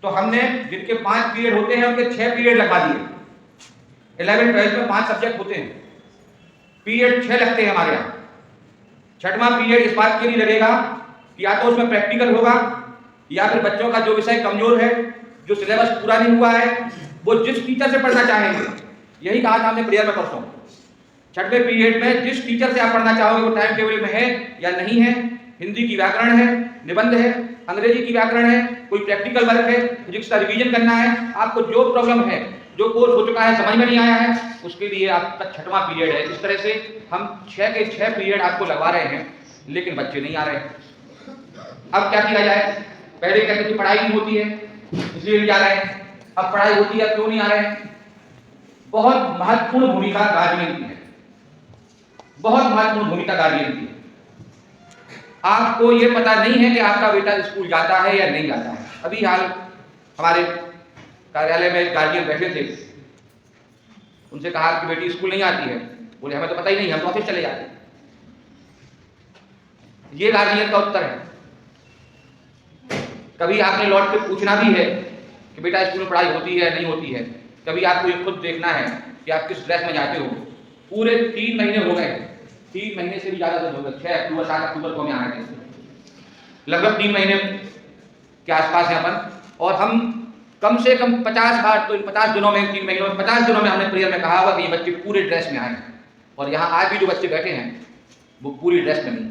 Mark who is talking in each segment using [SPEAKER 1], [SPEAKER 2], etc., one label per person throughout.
[SPEAKER 1] तो हमने जिनके 5 पीरियड होते हैं उनके 6 पीरियड लगा दिए। 11 12 में 5 सब्जेक्ट होते हैं, पीरियड 6 लगते हैं हमारे यहाँ। छठवां पीरियड इस बात के लिए लगेगा कि या तो उसमें प्रैक्टिकल होगा या फिर बच्चों का जो विषय कमजोर है, जो सिलेबस पूरा नहीं हुआ है, वो जिस टीचर से पढ़ना चाहेंगे, यही कहा था हमने प्रेयर में परसों, छठवें पीरियड में जिस टीचर से आप पढ़ना चाहोगे वो टाइम टेबल में है या नहीं है, हिंदी की व्याकरण है, निबंध है, अंग्रेजी की व्याकरण है, कोई प्रैक्टिकल वर्क है, फिजिक्स का रिवीजन करना है, आपको जो प्रॉब्लम है, जो कोर्स हो चुका है, समझ में नहीं आया है, उसके लिए आपका छठवां पीरियड है। इस तरह से हम 6 के 6 पीरियड आपको लगवा रहे हैं, लेकिन बच्चे नहीं आ रहे। अब क्या किया जाए? पहले कहते थे पढ़ाई नहीं होती है इसलिए नहीं जा रहे हैं, अब पढ़ाई होती है क्यों नहीं आ रहे हैं? बहुत महत्वपूर्ण भूमिका गार्जियन की है, बहुत महत्वपूर्ण भूमिका गार्जियन की है। आपको ये पता नहीं है कि आपका बेटा स्कूल जाता है या नहीं जाता है। अभी हाल हमारे कार्यालय में गार्जियन बैठे थे, उनसे कहा कि बेटी स्कूल नहीं आती है, बोले हमें तो पता ही नहीं, हम तो ऑफिस चले जाते हैं। ये गार्जियन का उत्तर है। कभी आपने लौट के पूछना भी है कि बेटा स्कूल में पढ़ाई होती है या नहीं होती है। कभी आपको ये खुद देखना है कि आप किस ड्रेस में जाते हो। पूरे 3 महीने हो गए, 3 महीने से भी ज्यादा दिन हो गए, 6 अक्टूबर 7 अक्टूबर को हमें आए थे, लगभग 3 महीने के आसपास है अपन। और हम कम से कम 50 बार, तो इन 50 दिनों में, 3 महीनों में 50 दिनों में हमने प्रेयर में कहा हुआ कि ये बच्चे पूरे ड्रेस में आए। और यहाँ आज भी जो बच्चे बैठे हैं वो पूरी ड्रेस में नहीं,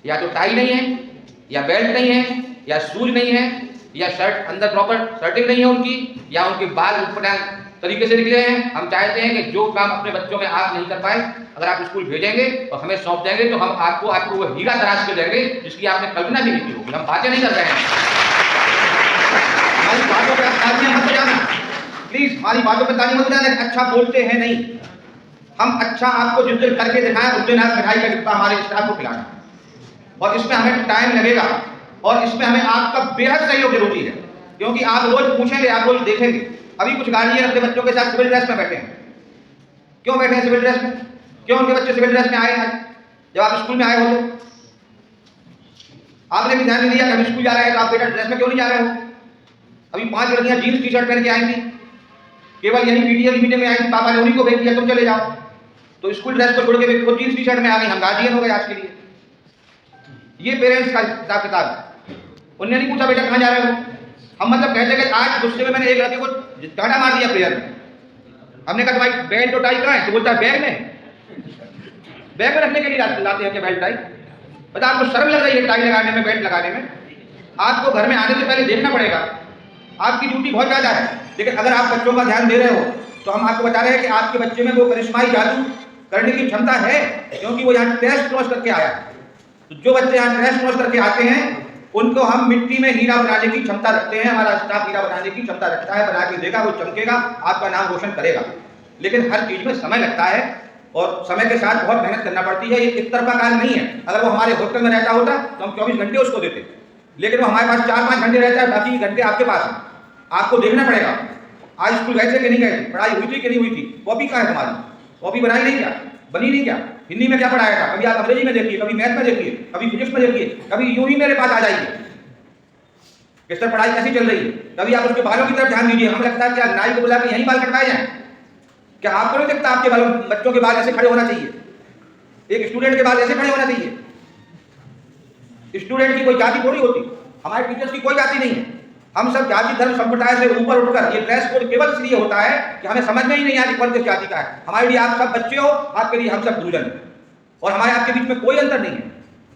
[SPEAKER 1] या तो टाई नहीं है, या बेल्ट नहीं है, या शूज नहीं है, या शर्ट अंदर प्रॉपर शर्टिंग नहीं है उनकी, या उनके बाल ऊपर तरीके से निकले हैं। हम चाहते हैं कि जो काम अपने बच्चों में आप नहीं कर पाए, अगर आप स्कूल भेजेंगे और हमें सौंप देंगे तो हम आपको वो हीरा तराश के देंगे जिसकी आपने कल्पना भी नहीं की होगी। हम बातें नहीं कर रहे हैं, हमारी बातों पे तालियां मत बजाना प्लीज, हमारी बातों पे तालियां मत बजाना। अच्छा बोलते हैं नहीं, हम अच्छा आपको जिस दिन करके दिखाएं उस दिन आप मिठाई का डिब्बा हमारे स्टाफ को खिलाना, और इसमें हमें टाइम लगेगा और इसमें हमें आपका बेहद सहयोग जरूरी है, क्योंकि आप रोज पूछेंगे, आप रोज देखेंगे। अभी कुछ गार्जियन अपने बच्चों के साथ सिविल ड्रेस में बैठे हैं। क्यों बैठे हैं सिविल ड्रेस में? क्यों उनके बच्चे सिविल ड्रेस में आए हैं? जब आप स्कूल में आए हो तो आपने भी ध्यान नहीं दिया कि हम स्कूल जा रहे हैं, तो आप बेटा ड्रेस में क्यों नहीं जा रहे हो? अभी 5 लड़कियां जीन्स टी शर्ट पहन के आई थी, केवल यही पीटीए की मीटिंग में आई थी, पापा ने उन्हीं को भेज दिया तुम चले जाओ, तो स्कूल ड्रेस को छोड़ के वो जीन्स टी शर्ट में आ गई। हम गार्जियन हो गए आज के लिए। ये पेरेंट्स का हिसाब किताब है। उन्होंने नहीं पूछा बेटा कहाँ जा रहे हो। हम मतलब कहते हैं कि आज गुस्से में मैंने एक लड़के को डांटा मार दिया प्रेयर में। हमने कहा भाई बेल्ट और टाई कहाँ है? तो बोलता है बैग में। बैग में रखने के लिए लाते हैं क्या बेल्ट टाई? बता आपको शर्म लग रही है टाई लगाने में, बेल्ट लगाने में? आपको घर में आने से पहले देखना पड़ेगा। आपकी ड्यूटी बहुत ज़्यादा है, लेकिन अगर आप बच्चों का ध्यान दे रहे हो तो हम आपको बता रहे हैं कि आपके बच्चे में वो करिश्माई जादू करने की क्षमता है, क्योंकि वो यहाँ टेस्ट क्रॉस करके आया। तो जो बच्चे यहाँ टेस्ट क्रॉस करके आते हैं उनको हम मिट्टी में हीरा बनाने की क्षमता रखते हैं। हमारा स्टाफ हीरा बनाने की क्षमता रखता है, बना के देगा, वो चमकेगा, आपका नाम रोशन करेगा। लेकिन हर चीज में समय लगता है और समय के साथ बहुत मेहनत करना पड़ती है। ये एक तरफा काम नहीं है। अगर वो हमारे होटल में रहता होता तो हम 24 घंटे उसको देते, लेकिन वो हमारे पास 4-5 घंटे रहता है, बाकी घंटे आपके पास है। आपको देखना पड़ेगा आज स्कूल गए थे कि नहीं गए थे, पढ़ाई हुई थी कि नहीं हुई थी, कॉपी कहाँ है तुम्हारी, कॉपी बनाई नहीं क्या, बनी नहीं क्या, हिंदी में क्या पढ़ाया था, कभी आप अंग्रेजी में देखिए, कभी मैथ में देखिए, कभी फिजिक्स में देखिए, कभी यूं ही मेरे पास आ जाइए किस तरह पढ़ाई कैसी चल रही है। कभी आप उसके बालों की तरफ ध्यान दीजिए। हमें लगता है क्या नाई को बुला के यहीं बाल कटवाए जाए? क्या आपको नहीं लगता आपके बालों, बच्चों के बाल ऐसे खड़े होना चाहिए? एक स्टूडेंट के बाल ऐसे खड़े होना चाहिए? स्टूडेंट की कोई जाति थोड़ी होती, हमारे टीचर्स की कोई जाति नहीं है। हम सब जाति धर्म संप्रदाय से ऊपर उठकर, ये ड्रेस कोड केवल इसलिए होता है कि हमें समझ में ही नहीं आती कौन किस जाति का है। हमारे लिए आप सब बच्चे हो, आपके लिए हम सब गुरुजन हैं, और हमारे आपके बीच में कोई अंतर नहीं है,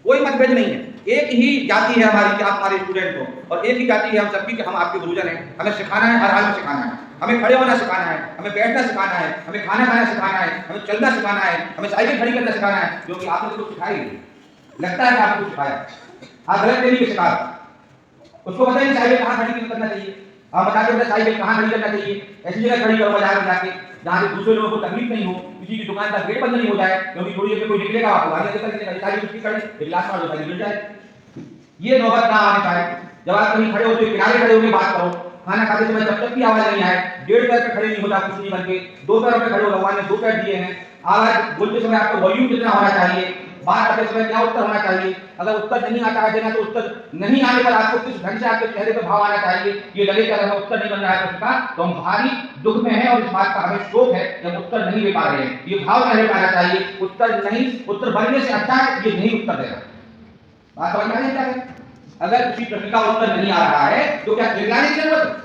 [SPEAKER 1] कोई मतभेद नहीं है। एक ही जाति है हमारी कि आप हमारे स्टूडेंट हो, और एक ही जाति है हम सबकी कि हम आपके गुरुजन हैं। हमें सिखाना है, हर हाल में सिखाना है, हमें खड़े होना सिखाना है, हमें बैठना सिखाना है, हमें खाना खाना सिखाना है, हमें चलना सिखाना है, हमें साइकिल खड़ी करना सिखाना है, क्योंकि आपने कुछ सिखाई नहीं। लगता है कि आपने कुछ सिखाया, आप गलत तरीके से सिखा, उसको पता नहीं साइकिल कहाँ खड़ी करना चाहिए। आप बताते हैं साइकिल कहाँ खड़ी करना चाहिए, ऐसी जगह खड़ी करो बाजार में जाके जहाँ से दूसरे लोगों को तकलीफ नहीं हो, किसी की दुकान का गेट बंद नहीं हो जाए, क्योंकि थोड़ी देर में कोई निकलेगा, आपको आगे निकलेगा, सारी कुछ खड़े एक लास्ट मार दो, साइकिल गिर जाए। ये नौबत ना आने पाए। जब आप कहीं खड़े होते किनारे खड़े होकर बात करो, खाना खाते समय जब तक की आवाज नहीं आए, 1.5 पैर पे खड़े नहीं होता कुछ नहीं बन के, 2 पैरों पे खड़े हो, भगवान ने 2 पैर दिए हैं। आवाज बोलते समय आपका वॉल्यूम कितना होना चाहिए, बात करते समय क्या उत्तर होना चाहिए, अगर उत्तर नहीं आता है देना तो उत्तर नहीं आने पर आपको किस ढंग से आपके चेहरे पर भाव आना चाहिए, ये लगे कि अगर उत्तर नहीं बन रहा है प्रश्न का तो हम भारी दुख में हैं और इस बात का हमें शोक है कि हम उत्तर नहीं दे पा रहे हैं। ये भाव नहीं पाना चाहिए, उत्तर बनने से अच्छा है ये नहीं उत्तर देना। बात समझ में नहीं आ रही? अगर किसी प्रश्न का उत्तर नहीं आ रहा है तो क्या चिल्लाने की जरूरत है?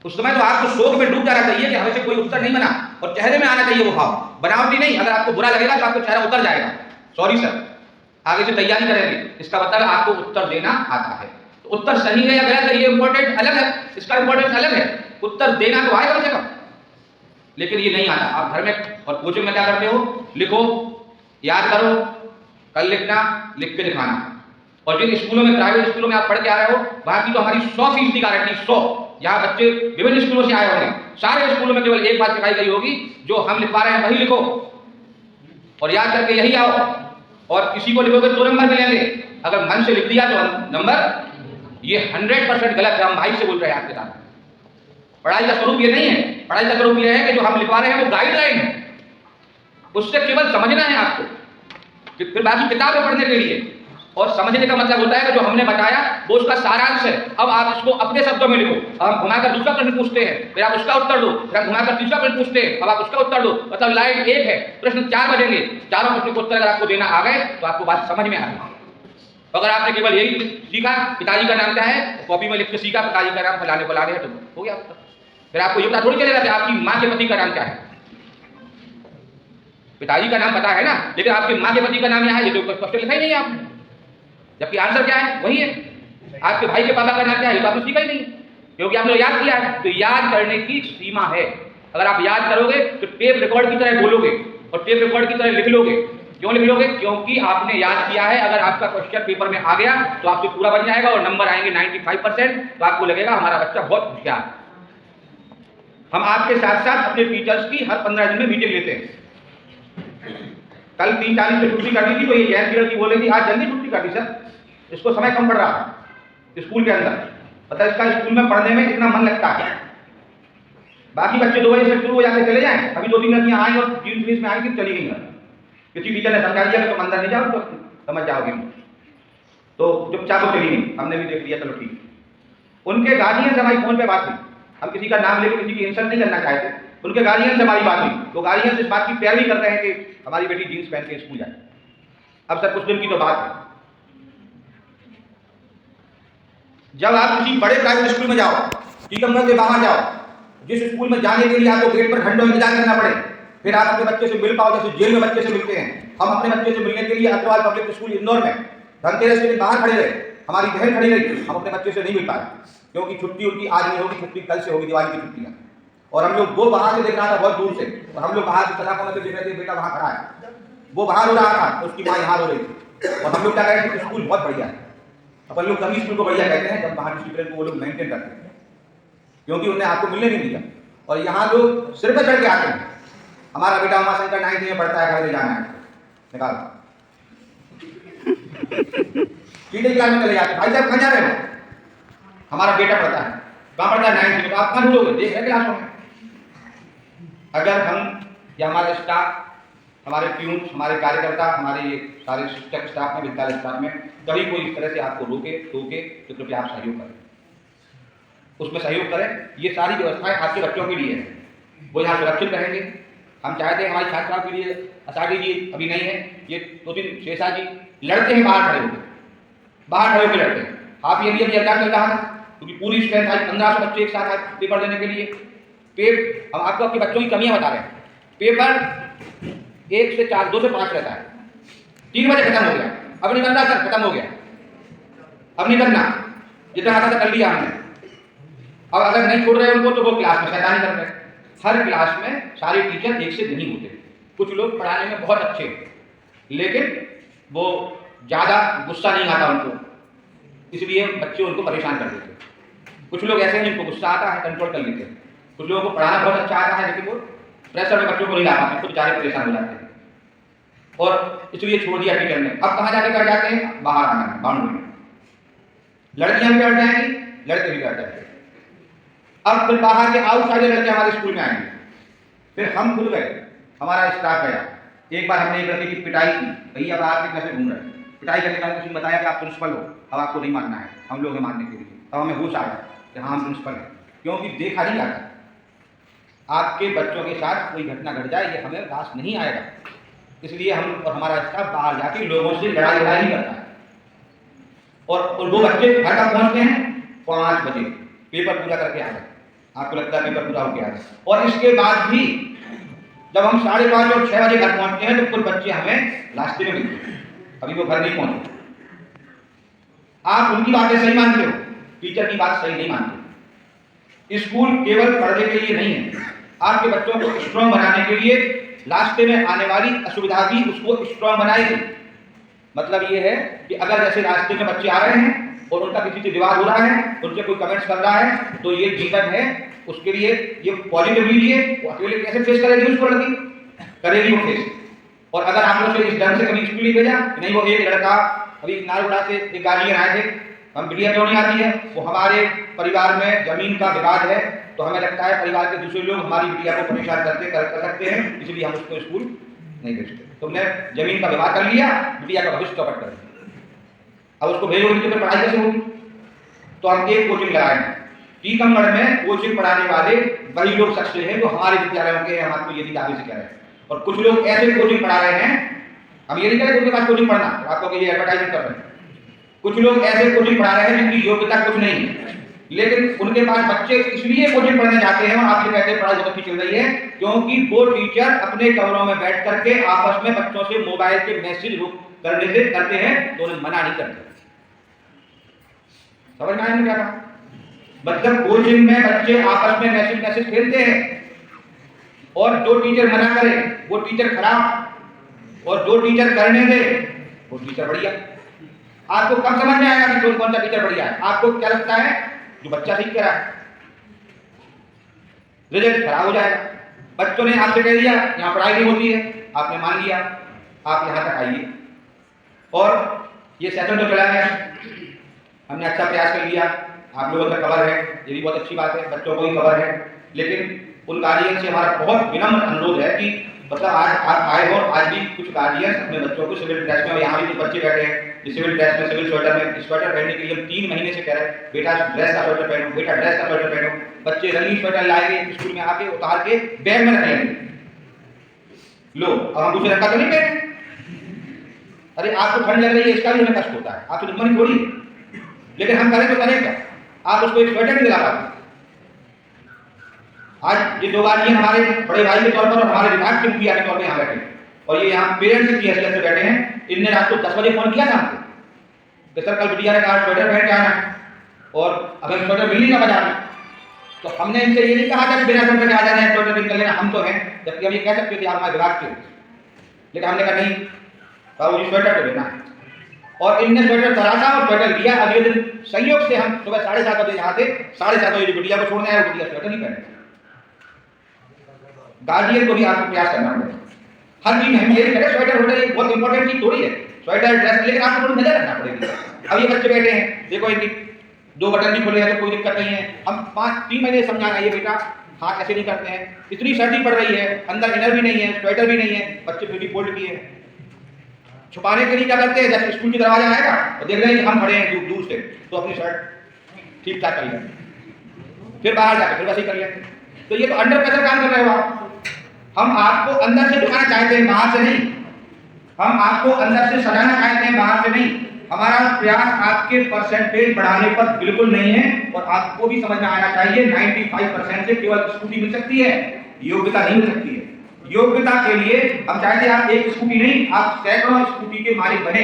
[SPEAKER 1] उस समय तो आपको शोक में डूब जाना चाहिए कि हमें से कोई उत्तर नहीं बना, और चेहरे में आना चाहिए वो भाव, बनावटी नहीं। अगर आपको बुरा लगेगा तो आपको चेहरा उतर जाएगा, सॉरी सर, आगे से तैयारी करेंगे, इसका मतलब आपको उत्तर देना आता है। तो उत्तर सही है या गलत है ये इंपॉर्टेंट अलग है, इसका इंपॉर्टेंस अलग है। उत्तर देना तो आएगा कम से कम, लेकिन ये नहीं आता। आप घर में और कोचिंग में क्या करते हो, लिखो, याद करो, कल लिखना, लिख के दिखाना। और जिन स्कूलों में, प्राइवेट स्कूलों में आप पढ़ के आ रहे हो, वहां की तो हमारी 100% गारंटी, 100। यहाँ बच्चे विभिन्न स्कूलों से आए होंगे, सारे स्कूलों में केवल एक बात सिखाई गई होगी, जो हम लिखवा रहे हैं वही लिखो और याद करके यही आओ, और किसी को लिखोगे तो नंबर मिलेंगे, अगर मन से लिख दिया तो नंबर। ये 100% गलत है, हम भाई से बोल रहे हैं आपके साथ। पढ़ाई का स्वरूप ये नहीं है, पढ़ाई का स्वरूप ये है कि जो हम लिखवा रहे हैं वो गाइडलाइन है, उससे केवल समझना है आपको, फिर बाकी किताबें पढ़ने के लिए। और समझने का मतलब होता है कि जो हमने बताया वो उसका सारांश है। अब आप इसको अपने शब्दों में लिखो। अब हम घुमाकर दूसरा प्रश्न पूछते हैं, फिर आप उसका उत्तर दो, फिर हम घुमाकर तीसरा प्रश्न पूछते हैं, अब आप उसका उत्तर दो। मतलब लाइन 1 है, प्रश्न 4 बनेंगे, चारों प्रश्नों को उत्तर अगर आपको देना आ गए तो आपको बात समझ में आ गई। अगर आपने केवल यही सीखा, पिताजी का नाम क्या है, कॉपी में लिख के सीखा पिताजी का नाम फलाने फलाने है, तो हो गया उत्तर। फिर आपको ये पता थोड़ी चलेगा कि आपकी माँ के पति का नाम क्या है। पिताजी का नाम पता है ना, लेकिन आपकी माँ के पति का नाम यहाँ है, ये तो क्वेश्चन लिखा ही नहीं है आपने, जबकि आंसर क्या है वही है। आपके भाई के पापा का नाम क्या है, ये तो आपने सीखा ही नहीं, क्योंकि आपने याद किया है। तो याद करने की सीमा है। अगर आप याद करोगे तो टेप रिकॉर्ड की तरह बोलोगे और टेप रिकॉर्ड की तरह लिख लोगे। क्यों लिख लोगे? क्योंकि आपने याद किया है। अगर आपका क्वेश्चन पेपर में आ गया तो आपसे पूरा बन जाएगा और नंबर आएंगे 95%, तो आपको लगेगा हमारा बच्चा बहुत होशियार। हम आपके साथ साथ अपने टीचर्स की हर 15 दिन में मीटिंग लेते हैं। कल 3:40 पे छुट्टी कर दी थी, तो ये जैन की बोलेगी आज जल्दी छुट्टी कर दी सर, इसको समय कम पड़ रहा है स्कूल के अंदर, पता है इसका स्कूल में पढ़ने में कितना मन लगता है। बाकी बच्चे 2 बजे से शुरू हो जाके चले जाएं, अभी 2-3 लड़कियां आई और 3:20 में आई कि चली गई। किसी टीचर ने समझा दिया कि तुम अंदर नहीं जाओ तो समझ जाओगे, तो चुपचाप वो चली गई। हमने भी देख लिया, चलो ठीक। उनके गार्जियन से हमारी फोन पे बात हुई, हम किसी का नाम लेकर किसी की इंसल्ट नहीं करना चाहते, उनके गार्जियन से हमारी बात हुई, तो गार्जियन इस बात की पैरवी कर रहे हैं कि हमारी बेटी जीन्स पहन के स्कूल जाए। अब सर कुछ दिन की तो बात है, जब आप किसी बड़े प्राइवेट स्कूल में जाओ, टीकमगढ़ के बाहर जाओ, जिस स्कूल में जाने के लिए आपको गेट पर घंटों इंतजार करना पड़े, फिर आप अपने बच्चे से मिल पाओ जैसे जेल में बच्चे से मिलते हैं। हम अपने बच्चे से मिलने के लिए अग्रवाल पब्लिक स्कूल इंदौर में धनतेरस के दिन बाहर खड़े रहे, हमारी बहन खड़ी रही, हम अपने बच्चे से नहीं मिल पाए, क्योंकि छुट्टी उनकी आज नहीं होगी, छुट्टी कल से होगी, दिवाली की छुट्टियां। और हम लोग वो बाहर से देख रहा था बहुत दूर से, और हम लोग बाहर से सलाखों में देख रहे थे, बेटा वहां खड़ा है, वो बाहर हो रहा था, उसकी माँ यहाँ रो रही थी, और हम लोग क्या कह रहे थे स्कूल बहुत बढ़िया है। अपन लोग तभी स्कूल को बढ़िया कहते हैं जब वहाँ डिसिप्लिन को वो लोग मेंटेन करते हैं, क्योंकि उन्हें आपको मिलने नहीं दिया। और यहाँ लोग सिर पे चढ़ के आते हैं, हमारा बेटा उमाशंकर 9th में पढ़ता है, घर ले जाना है, निकाल सीधे क्लास में चले जाते। भाई साहब कहाँ जा रहे हो? हमारा बेटा पढ़ता है। कहाँ पढ़ता है? 9th में। तो आप कहाँ ढूंढोगे? देख रहे क्लासों में। अगर हम या हमारे स्टाफ, हमारे प्यून, हमारे कार्यकर्ता, हमारे सारे शिक्षक स्टाफ में, विद्यालय स्टाफ में कभी कोई इस तरह से आपको रोके टोके तो कृपया आप सहयोग करें, उसमें सहयोग करें। ये सारी व्यवस्थाएं आपके बच्चों के लिए है, वो यहाँ सुरक्षित रहेंगे। हम चाहते हैं हमारी छात्राओं के लिए, आषाढ़ी जी अभी नहीं है, ये 2-3 शेषा जी लड़ते हैं बाहर खड़े होकर, बाहर खड़े होकर लड़ते हैं। आप ये भी अभी अड्डा चल रहा है, क्योंकि पूरी स्ट्रेंथ आई, 1500 बच्चे एक साथ आए पेपर देने के लिए। हम आपको आपके बच्चों की कमियां बता रहे हैं। पेपर 1 से 4, 2 से 5 रहता है, 3 बजे खत्म हो गया, अब नहीं बनता सर, खत्म हो गया, अब नहीं करना, जितना आता था कर लिया हमने। अब अगर नहीं छोड़ रहे उनको तो वो क्लास में शैतानी कर रहे हैं। हर क्लास में सारे टीचर एक से नहीं होते, कुछ लोग पढ़ाने में बहुत अच्छे, लेकिन वो ज़्यादा गुस्सा नहीं आता उनको, इसलिए बच्चे उनको परेशान कर देते हैं। कुछ लोग ऐसे हैं जिनको गुस्सा आता है, कंट्रोल कर लेते हैं। कुछ लोगों को पढ़ाना बहुत अच्छा आता है, लेकिन वो प्रेशर में बच्चों को नहीं ला पाते, खुद बेचारे परेशान हो जाते हैं और इसलिए छोड़ दिया टीचर ने। अब कहाँ जाके कर जाते हैं? बाहर आना है, बाउंड्री में। लड़कियां भी बैठ जाएंगी, लड़के भी बैठ जाएंगे। अब फिर बाहर के आउटसाइडर लड़के हमारे स्कूल में आएंगे, फिर हम खुद गए, हमारा स्टाफ गया, एक बार हमने एक लड़के की पिटाई की, भैया बाहर से कैसे घूम रहे हैं, पिटाई करने का किसी ने बताया कि आप प्रिंसिपल हो, अब आपको नहीं मानना है, हम लोग हैं मानने के लिए। अब हमें होश आया कि हाँ हम प्रिंसिपल हैं, क्योंकि देखा नहीं जाता आपके बच्चों के साथ कोई घटना घट जाए ये हमें रास नहीं आएगा, इसलिए हम और हमारा स्टाफ बाहर जाके लोगों से लड़ाई नहीं करता है। और वो बच्चे घर का पहुंचते हैं 5 बजे, पेपर पूरा करके आ गए, आपको लगता है पेपर पूरा होकर आ गए, और इसके बाद भी जब हम 5:30 और 6 बजे घर पहुंचते हैं तो कुछ बच्चे हमें रास्ते में मिलते हैं, अभी वो घर नहीं पहुंचे। आप उनकी बातें सही मानते हो, टीचर की बात सही नहीं मानते। स्कूल केवल पढ़ने के लिए नहीं है, आपके बच्चों को स्ट्रॉन्ग बनाने के लिए रास्ते में आने वाली असुविधा भी उसको स्ट्रॉन्ग बनाएगी। मतलब ये है कि अगर जैसे रास्ते में बच्चे आ रहे हैं और उनका किसी से विवाद हो रहा है, उनसे कोई कमेंट्स कर रहा है, तो ये जीवन है उसके लिए, ये पॉजिटिवली लिए वो अकेले कैसे फेस करेगी, उसको लगी करेगी वो फेस। और अगर आप लोग इस ढंग से कभी स्कूल नहीं भेजा, नहीं वो एक लड़का अभी नालगुड़ा से एक गार्जियन आए थे, हम मीडिया क्यों नहीं आती है, वो हमारे परिवार में जमीन का विवाद है, तो हमें लगता है परिवार के दूसरे लोग हमारी बिटिया को परेशान कर सकते हैं, इसलिए हम उसको स्कूल नहीं भेजते। तुमने जमीन का विवाद कर लिया, बिटिया का भविष्य चौपट कर दिया, अब उसको भेजोगे तो पढ़ाई कैसे होगी। तो हम एक कोचिंग लगाए, टीकमगढ़ में कोचिंग पढ़ाने वाले वही लोग सक्सेस हैं जो हमारे विद्यालयों के, हम आपको यदि दावे से कह रहे हैं। और कुछ लोग ऐसे कोचिंग पढ़ा रहे हैं, हम ये नहीं कह रहे उनके पास कोचिंग पढ़ना, आपको ये एडवर्टाइजमेंट कर रहे हैं, कुछ लोग ऐसे कोचिंग पढ़ा रहे हैं जिनकी योग्यता कुछ नहीं है, लेकिन उनके पास बच्चे इसलिए कोचिंग पढ़ने जाते हैं और आपसे कहते हैं पढ़ाई बहुत अच्छी चल रही है, क्योंकि वो टीचर अपने कमरों में बैठ करके आपस में बच्चों से मोबाइल के मैसेज करने से करते हैं, तो उन्हें मना नहीं करते। समझ में आया क्या कहा? मतलब कोचिंग में बच्चे आपस में मैसेज खेलते हैं, और जो टीचर मना करे वो टीचर खराब, और जो टीचर करने दे वो टीचर बढ़िया। आपको कब समझ में आएगा कि कौन सा टीचर बढ़िया है? आपको क्या लगता है? जो बच्चा ठीक करा है, रिजल्ट खराब हो जाएगा। बच्चों ने आपसे कह दिया यहाँ पढ़ाई नहीं होती है, आपने मान लिया, आप यहाँ तक आइए, और ये सेशन तो चला गया, हमने अच्छा प्रयास कर लिया, आप लोगों तक खबर है, ये भी बहुत अच्छी बात है, बच्चों को भी खबर है, लेकिन उन गार्जियन से हमारा बहुत विनम्र अनुरोध है कि मतलब आज आप आए हो, आज भी कुछ गार्जियन अपने बच्चों को सिविल ड्रेस में, यहाँ भी कुछ बच्चे बैठे हैं सिविल ड्रेस में, सिविल स्वेटर में, स्वेटर पहनने के लिए हम 3 महीने से कह रहे हैं बेटा ड्रेस का स्वेटर पहनो, बेटा ड्रेस का स्वेटर पहनो। बच्चे रंगीन स्वेटर लाएंगे, स्कूल में आके उतार के बैग में रख लेंगे, लो अब हम दूसरे रंग का तो नहीं पहने। अरे आपको ठंड लग रही है, इसका भी हमें कष्ट होता है, आप तो दुश्मनी थोड़ी, लेकिन हम करें तो करें क्या? आप उसको एक स्वेटर नहीं दिला पाते। आज ये 2 गार्जियन हमारे बड़े भाई के तौर पर और हमारे विभाग के मुखिया के तौर पर यहाँ बैठे, और ये यहाँ पेरेंट्स की हैसियत से बैठे हैं। इनने रात को 10 बजे फोन किया था हमको कि सर कल बिटिया ने कहा स्वेटर पहन के आना, और अगर स्वेटर मिल नहीं ना बाजार में, तो हमने इनसे ये नहीं कहा था कि बिना स्वेटर के आ जाना है, स्वेटर निकल लेना, हम तो हैं, जबकि हम ये कह सकते थे आप हमारे विभाग के, लेकिन हमने कहा नहीं बाबू जी स्वेटर तो देना है। और इनने स्वेटर तराशा और स्वेटर लिया। अगले दिन संयोग से हम सुबह 7:30 बजे यहाँ थे, 7:30 बजे बिटिया को छोड़ने आए, बिटिया स्वेटर नहीं पहने। गार्जियन को भी आपको प्रयास करना पड़ेगा, हर चीज हम ये नहीं करें स्वेटर वोटर एक बहुत इंपॉर्टेंट चीज थोड़ी है, स्वेटर ड्रेस, लेकिन आपको थोड़ी नजर रखना पड़ेगी। अब ये बच्चे बैठे हैं, देखो इनकी 2 बटन भी खुले हैं तो कोई दिक्कत नहीं है, हम 3 महीने समझाना है ये बेटा हाथ ऐसे नहीं करते हैं, इतनी सर्दी पड़ रही है, अंदर इनर भी नहीं है, स्वेटर भी नहीं है, बच्चे फिर भी फोल्ड किए हैं। छुपाने के लिए क्या करते हैं, जब स्कूल की दरवाजा आएगा और देख रहे हैं कि हम खड़े हैं दूर से, तो अपनी शर्ट ठीक ठाक कर लेते, फिर बाहर जाकर फिर वैसे ही कर लेते। तो ये तो अंडर प्रेशर काम कर रहे हो आप। हम आपको अंदर से दिखाना चाहते हैं, बाहर से नहीं, हम आपको अंदर से सजाना चाहते हैं, बाहर से नहीं। हमारा प्रयास आपके परसेंटेज बढ़ाने पर बिल्कुल नहीं है, और आपको भी समझ में आना चाहिए 95% से केवल स्कूटी मिल सकती है, योग्यता नहीं मिल सकती है। योग्यता के लिए हम चाहते हैं आप एक स्कूटी नहीं, आप सैकड़ों स्कूटी के मालिक बने,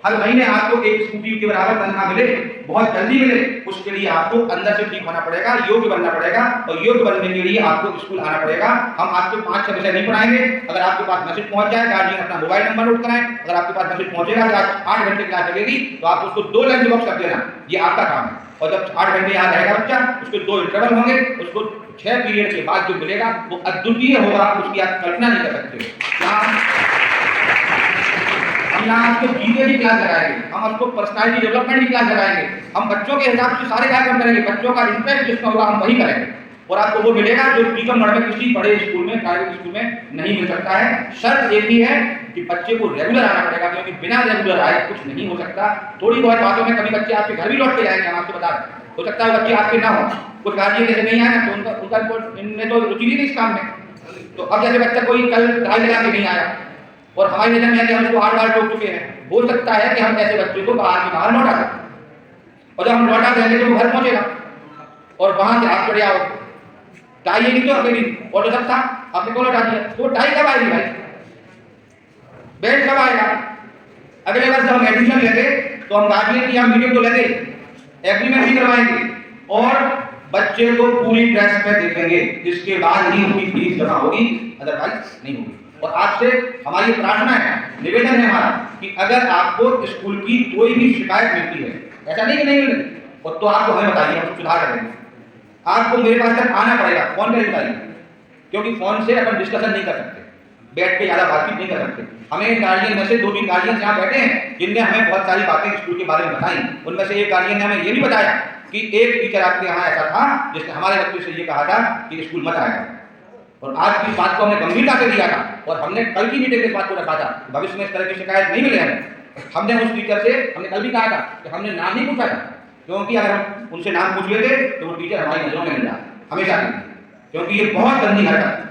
[SPEAKER 1] हर महीने आपको एक स्कूटी के बराबर तनख्वाह मिले, बहुत जल्दी मिले। उसके लिए आपको अंदर से ठीक होना पड़ेगा, योग्य बनना पड़ेगा, और योग्य बनने के लिए आपको स्कूल आना पड़ेगा। हम आपको 5-6 विषय नहीं पढ़ाएंगे। अगर आपके पास मैसेज पहुंच जाए, गार्जियन अपना मोबाइल नंबर नोट कराएं, अगर आपके पास मैसेज पहुंचेगा कि आज 8 घंटे क्लास लगेगी, तो आप उसको 2 लंच बॉक्स कर देना, ये आपका काम है। और जब 8 घंटे यहाँ रहेगा बच्चा, उसके 2 इंटरवल होंगे, उसको 6 पीरियड के बाद जो मिलेगा वो अद्वितीय होगा, उसकी आप कल्पना नहीं कर सकते। हम यहाँ आपको जीके की क्लास लगाएंगे, हम आपको पर्सनालिटी डेवलपमेंट की क्लास लगाएंगे, हम बच्चों के हिसाब से सारे कार्यक्रम करेंगे, बच्चों का इंटरेस्ट जिसमें होगा हम वही करेंगे। और आपको वो मिलेगा जो टीकम गढ़ में किसी बड़े स्कूल में, प्राइवेट स्कूल में नहीं मिल सकता है। शर्त एक ही है कि बच्चे को रेगुलर आना पड़ेगा, क्योंकि बिना रेगुलर आए कुछ नहीं हो सकता। थोड़ी बहुत बातों में कभी बच्चे आपके घर भी लौट के जाएंगे, हम आपको बता रहे हैं। हो सकता है बच्चे आपके ना हो, कुछ गार्जियन जैसे नहीं आए ना, तो उनका इनमें तो रुचि नहीं इस काम में। तो अब जैसे बच्चा कोई कल ट्राई लगा के नहीं आया और हमारी नजर में है कि हम उसको 8 बार टोक चुके हैं, हो सकता है कि हम ऐसे बच्चे को बाहर लौटा दें, और जब हम लौटा देंगे तो वो घर पहुंचेगा और वहां से आप चढ़े आओ टाई नहीं तो अकेली और तो सब था आपने को लौटा दिया, तो टाई कब आएगी भाई, बेल्ट कब आएगा? अगले वर्ष जब हम एडमिशन लेंगे तो हम गार्जियन की हम मीटिंग तो लेंगे, एग्रीमेंट भी करवाएंगे और बच्चे को पूरी ड्रेस में देखेंगे, इसके बाद ही उसकी फीस जमा होगी, अदरवाइज नहीं होगी। और आपसे हमारी प्रार्थना है, निवेदन है हमारा कि अगर आपको स्कूल की कोई भी शिकायत मिलती है, ऐसा नहीं कि नहीं मिलती, और तो आपको हमें बताइए, हम सुधार करेंगे। आपको मेरे पास तक आना पड़ेगा, फोन करके बताइए, क्योंकि फोन से अपन डिस्कशन नहीं कर सकते, बैठ के ज़्यादा बातचीत नहीं कर सकते। हमें गार्जियन में से 2-3 गार्जियन यहाँ बैठे हैं जिनने हमें बहुत सारी बातें स्कूल के बारे में बताई। उनमें से एक गार्जियन ने हमें ये भी बताया कि एक टीचर आपके यहाँ ऐसा था जिसने हमारे बच्चे से ये कहा था कि स्कूल मत आएगा, और आज की बात को हमने गंभीरता से लिया था और हमने कल की मीटिंग में इस बात को रखा था, भविष्य में इस तरह की शिकायत नहीं मिले हमें। हमने उस टीचर से हमने कल भी कहा था कि हमने नाम नहीं पूछा था, क्योंकि अगर हम उनसे नाम पूछ लेते तो वो टीचर हमारी नजरों में नहीं जाता हमेशा नहीं, क्योंकि ये बहुत गंदी हरकत।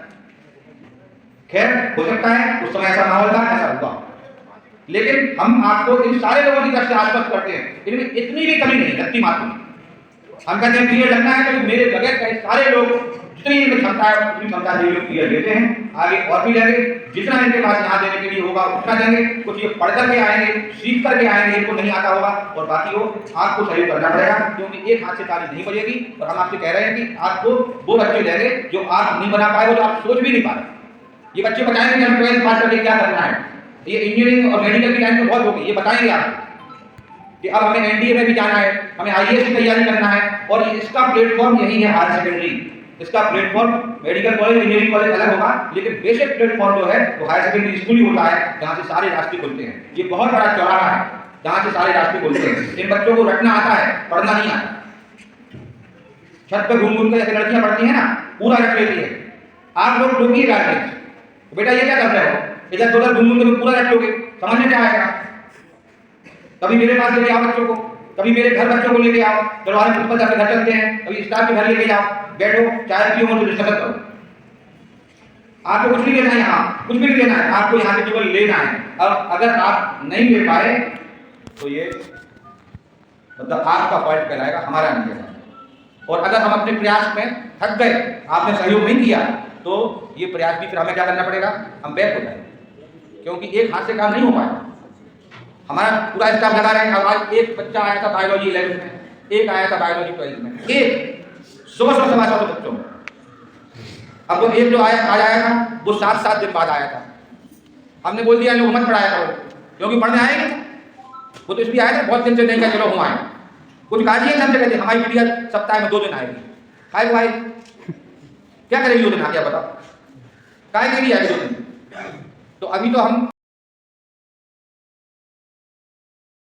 [SPEAKER 1] खैर हो सकता है उस समय ऐसा माहौल था, ऐसा हुआ, लेकिन हम आपको इन सारे लोगों की तरफ से आश्वस्त करते हैं, इनमें इतनी भी कमी नहीं, रत्ती मात्र नहीं। हम कहते हैं पीरियड लगना है, तो मेरे बगैर कई सारे लोग जितनी इनमें क्षमता है उतनी क्षमता से लोग पीरियड लेते हैं, आगे और भी लेंगे, जितना इनके पास यहाँ देने के लिए होगा उतना देंगे। कुछ ये पढ़ करके आएंगे, सीख करके आएंगे, इनको नहीं आता होगा, और बाकी वो आपको सहयोग करना पड़ेगा, क्योंकि एक हाथ से ताली नहीं बजेगी। और हम आपसे कह रहे हैं कि आपको वो बच्चे लेंगे जो आप नहीं बना पाए, जो आप सोच भी नहीं पा रहे। ये बच्चे बताएंगे कि हम 12th पास करके क्या करना है, ये इंजीनियरिंग और मेडिकल की लाइन में बहुत होगी, ये बताएंगे आप कि अब हमें एनडीए में भी जाना है, हमें आईएएस की तैयारी करना है, और इसका प्लेटफॉर्म यही है हायर सेकेंडरी। इसका platform medical college, engineering college अलग होगा, लेकिन बेसिक प्लेटफॉर्म जो है वो हायर सेकेंडरी स्कूल ही होता है, जहाँ से सारे रास्ते खुलते हैं। ये बहुत बड़ा चौराहा है जहाँ से सारे रास्ते खुलते हैं। इन बच्चों को रटना आता है, पढ़ना नहीं आता। छत पे घूम घूम के जैसे लड़कियां पढ़ती हैं ना, पूरा रट लेती है। आप लोग रोकिएगा बेटा, ये क्या कर रहे हो, इधर उधर घूम घूम के पूरा रट लोगे, समझ में क्या आएगा? कभी मेरे पास लेके आओ बच्चों को, कभी मेरे घर बच्चों को लेके आओ, दरवाजे प्रिंसिपल साहब के घर चलते हैं, कभी स्टाफ के घर लेके जाओ, बैठो, चाय पियो, तो डिस्कस करो। आपको कुछ नहीं लेना है, यहाँ कुछ भी नहीं लेना है, आपको यहाँ से केवल लेना है। अब अगर आप नहीं ले पाए तो ये मतलब आपका फॉल्ट कहलाएगा, हमारा नहीं कहलाएगा। और अगर हम अपने प्रयास में थक गए, आपने सहयोग नहीं किया, तो ये प्रयास भी फिर हमें क्या करना पड़ेगा, हम बैक हो जाएंगे, क्योंकि एक हाथ से काम नहीं हो पाएगा। हमारा पूरा स्टाफ लगा रहे हैं। अब आज एक बच्चा आया था बायोलॉजी 11th में, एक आया था बायोलॉजी 12th में, एक 100-125 बच्चों में। अब वो एक जो आया था वो 7 दिन बाद आया था। हमने बोल दिया लोग मत पढ़ाया करो, क्योंकि पढ़ने आए नहीं, वो तो इसलिए आए थे बहुत दिन से नहीं कहा चलो हम आए। कुछ गार्जियन हमसे कहते हमारी बिटिया सप्ताह में 2 दिन आएगी। खाए भाई क्या करेगी 2 दिन, आ क्या बताओ, काहे के लिए आएगी 2 दिन? तो अभी तो हम